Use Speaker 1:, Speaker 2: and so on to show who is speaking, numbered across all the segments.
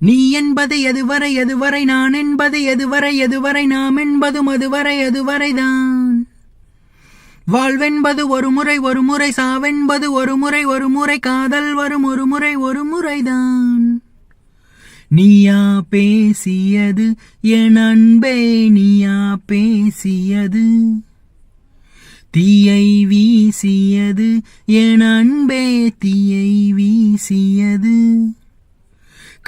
Speaker 1: நீ என்பது எதுவரை எதுவரை, நான் என்பது எதுவரை எதுவரை, நாம் என்பதும் அதுவரை அதுவரைதான். வாழ்வென்பது ஒரு முறை, சாவென்பது ஒரு முறை, காதல் வரும் ஒரு முறைதான். நீயா பேசியது என் அன்பே, நீயா பேசியது. தீயை வீசியது என் அன்பே, தீயை வீசியது.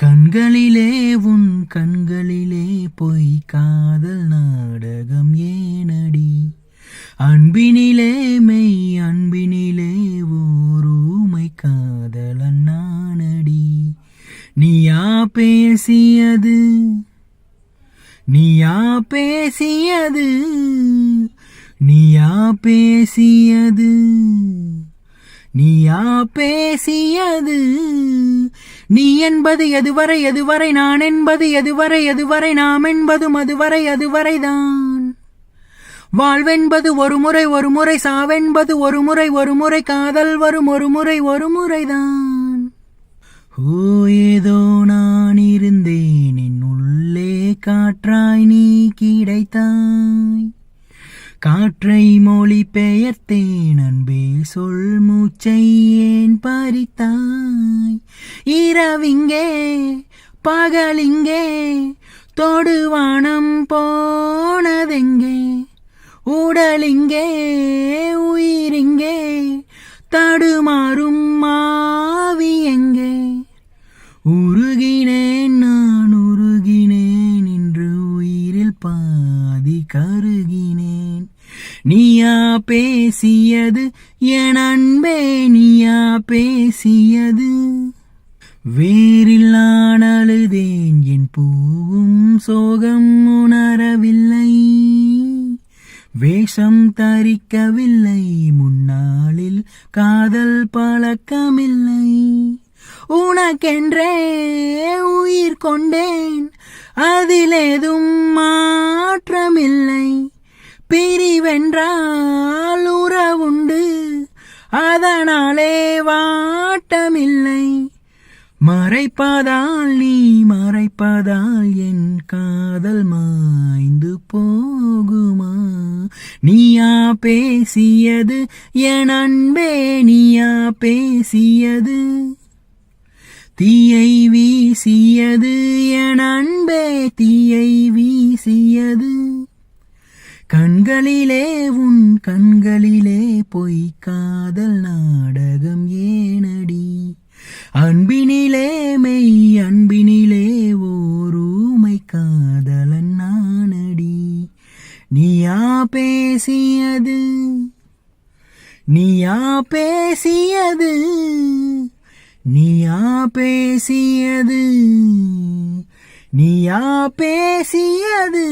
Speaker 1: கண்களிலே உன் கண்களிலே பொய் காதல் நாடகம் ஏனடி. அன்பினிலே மெய் அன்பினிலே ஊமை காதலன் நானடி. நீயா பேசியது, நீயா பேசியது, நீயா பேசியது, நீயா பேசியது. நீ என்பது எதுவரை எதுவரை, நான் என்பது எதுவரை எதுவரை, நாம் என்பதும் அதுவரை அதுவரைதான். வாழ்வென்பது ஒரு முறை, சாவென்பது ஒரு முறை, காதல் வரும் ஒரு முறைதான். ஓ ஏதோ நான் இருந்தேன், என் உள்ளே காற்றாய் நீ கிடைத்தாய். காற்றை மொழி பெயர்த்தேன் அன்பே, சொல் மூச்சை ஏன் பறித்தாய். இரவிங்கே பகலிங்கே தொடுவானம் போனதெங்கே. உடலிங்கே உயிரிங்கே தடுமாறும் மாவி எங்கே. உருகினேன் நான் உருகினேன், இன்று உயிரில் பாதி கருகினேன். நீயா பேசியது என் அன்பே, நீயா பேசியது. வேரில் நான் அழுதேன், என் பூவும் சோகம் உணரவில்லை. வேஷம் தரிக்கவில்லை, முன்னாளில் காதல் பழக்கமில்லை. உனக்கென்றே உயிர் கொண்டேன், அதிலேதும் மாற்றமில்லை. பிரிவென்றால் உறவுண்டு, அதனாலே வாட்டமில்லை. மறைப்பதால் நீ மறைப்பதால் என் காதல் மாய்ந்து போகுமா. நீயா பேசியது என் அன்பே, நீயா பேசியது. தீயை வீசியது என் அன்பே, தீயை வீசியது. கண்களிலே உன் கண்களிலே பொய் காதல் நாடகம் ஏனடி. அன்பினிலே மெய் அன்பினிலே ஊமை காதலன் நானடி. நீயா பேசியது, நீயா பேசியது, நீயா பேசியது, நீயா பேசியது.